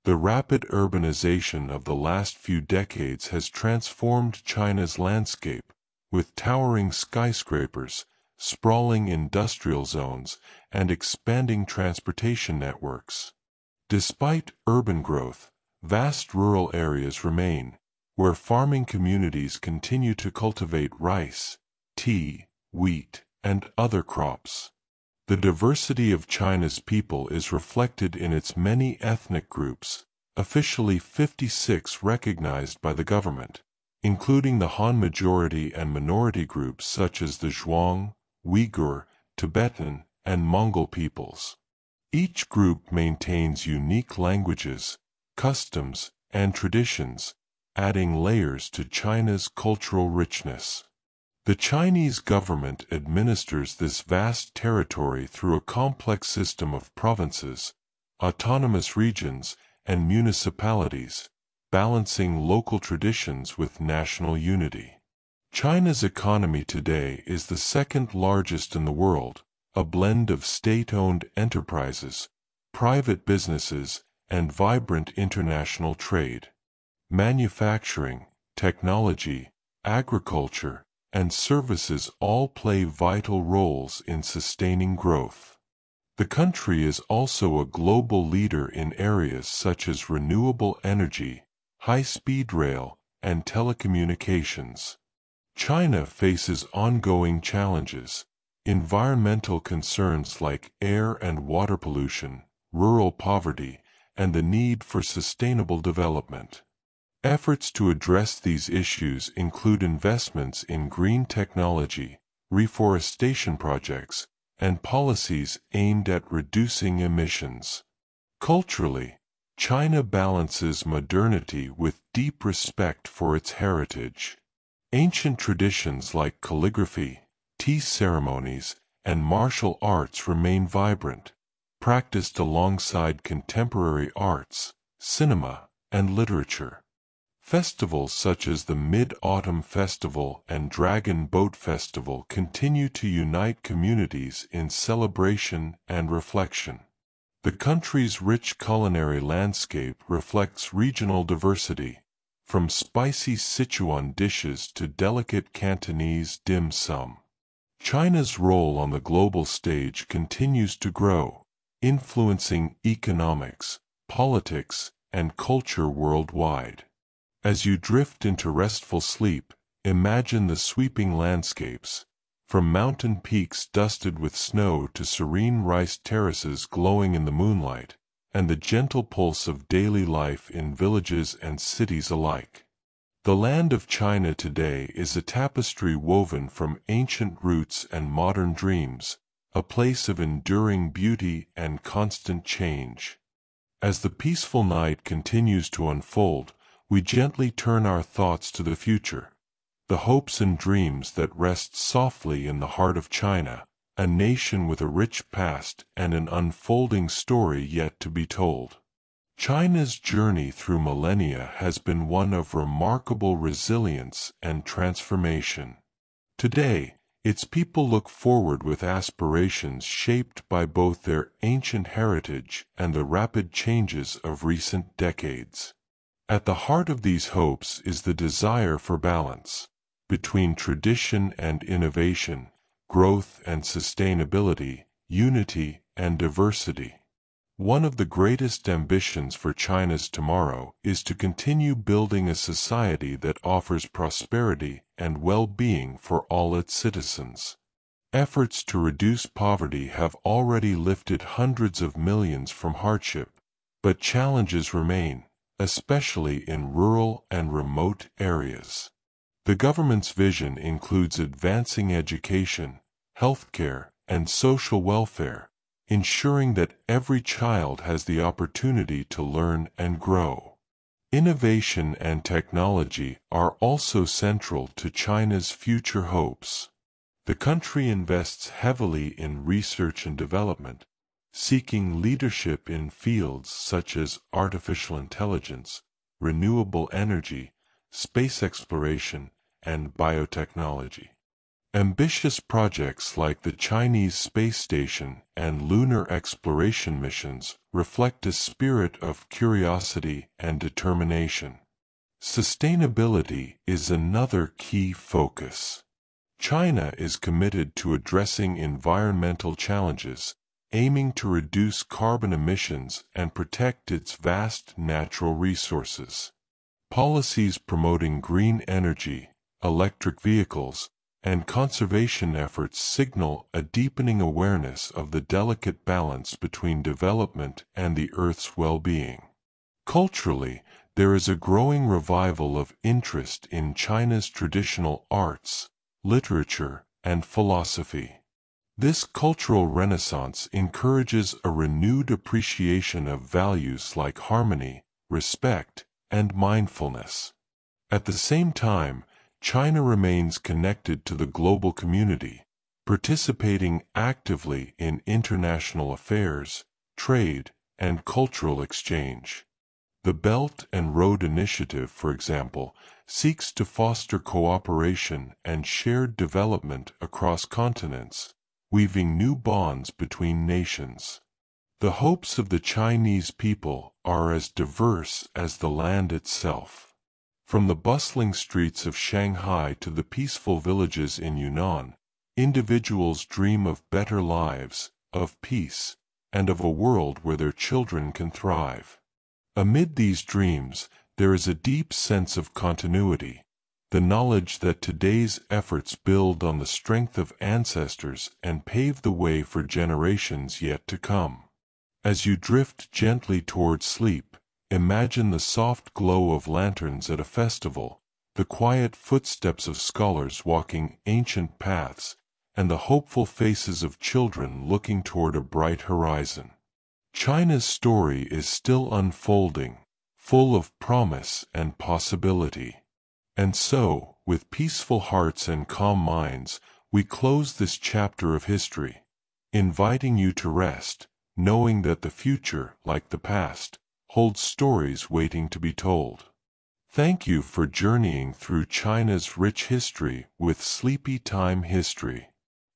The rapid urbanization of the last few decades has transformed China's landscape, with towering skyscrapers, sprawling industrial zones, and expanding transportation networks. Despite urban growth, vast rural areas remain, where farming communities continue to cultivate rice, tea, wheat, and other crops. The diversity of China's people is reflected in its many ethnic groups, officially 56 recognized by the government, including the Han majority and minority groups such as the Zhuang, Uyghur, Tibetan, and Mongol peoples. Each group maintains unique languages, customs, and traditions, adding layers to China's cultural richness. The Chinese government administers this vast territory through a complex system of provinces, autonomous regions, and municipalities, balancing local traditions with national unity. China's economy today is the second largest in the world, a blend of state-owned enterprises, private businesses, and vibrant international trade. Manufacturing, technology, agriculture, and services all play vital roles in sustaining growth. The country is also a global leader in areas such as renewable energy, high-speed rail, and telecommunications. China faces ongoing challenges, environmental concerns like air and water pollution, rural poverty, and the need for sustainable development. Efforts to address these issues include investments in green technology, reforestation projects, and policies aimed at reducing emissions. Culturally, China balances modernity with deep respect for its heritage. Ancient traditions like calligraphy, tea ceremonies, and martial arts remain vibrant, practiced alongside contemporary arts, cinema, and literature. Festivals such as the Mid-Autumn Festival and Dragon Boat Festival continue to unite communities in celebration and reflection. The country's rich culinary landscape reflects regional diversity, from spicy Sichuan dishes to delicate Cantonese dim sum. China's role on the global stage continues to grow, influencing economics, politics, and culture worldwide. As you drift into restful sleep, imagine the sweeping landscapes, from mountain peaks dusted with snow to serene rice terraces glowing in the moonlight, and the gentle pulse of daily life in villages and cities alike. The land of China today is a tapestry woven from ancient roots and modern dreams, a place of enduring beauty and constant change. As the peaceful night continues to unfold, we gently turn our thoughts to the future, the hopes and dreams that rest softly in the heart of China, a nation with a rich past and an unfolding story yet to be told. China's journey through millennia has been one of remarkable resilience and transformation. Today, its people look forward with aspirations shaped by both their ancient heritage and the rapid changes of recent decades. At the heart of these hopes is the desire for balance between tradition and innovation, growth and sustainability, unity and diversity. One of the greatest ambitions for China's tomorrow is to continue building a society that offers prosperity and well-being for all its citizens. Efforts to reduce poverty have already lifted hundreds of millions from hardship, but challenges remain, especially in rural and remote areas. The government's vision includes advancing education, healthcare, and social welfare, ensuring that every child has the opportunity to learn and grow. Innovation and technology are also central to China's future hopes. The country invests heavily in research and development, seeking leadership in fields such as artificial intelligence, renewable energy, space exploration, and biotechnology. Ambitious projects like the Chinese space station and lunar exploration missions reflect a spirit of curiosity and determination. Sustainability is another key focus. China is committed to addressing environmental challenges, aiming to reduce carbon emissions and protect its vast natural resources. Policies promoting green energy, electric vehicles, and conservation efforts signal a deepening awareness of the delicate balance between development and the Earth's well-being. Culturally, there is a growing revival of interest in China's traditional arts, literature, and philosophy. This cultural renaissance encourages a renewed appreciation of values like harmony, respect, and mindfulness. At the same time, China remains connected to the global community, participating actively in international affairs, trade, and cultural exchange. The Belt and Road Initiative, for example, seeks to foster cooperation and shared development across continents, weaving new bonds between nations. The hopes of the Chinese people are as diverse as the land itself. From the bustling streets of Shanghai to the peaceful villages in Yunnan, individuals dream of better lives, of peace, and of a world where their children can thrive. Amid these dreams, there is a deep sense of continuity, the knowledge that today's efforts build on the strength of ancestors and pave the way for generations yet to come. As you drift gently toward sleep, imagine the soft glow of lanterns at a festival, the quiet footsteps of scholars walking ancient paths, and the hopeful faces of children looking toward a bright horizon. China's story is still unfolding, full of promise and possibility. And so, with peaceful hearts and calm minds, we close this chapter of history, inviting you to rest, knowing that the future, like the past, holds stories waiting to be told. Thank you for journeying through China's rich history with Sleepy Time History.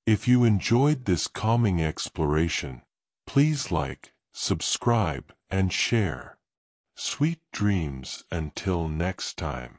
If you enjoyed this calming exploration, please like, subscribe, and share. Sweet dreams until next time.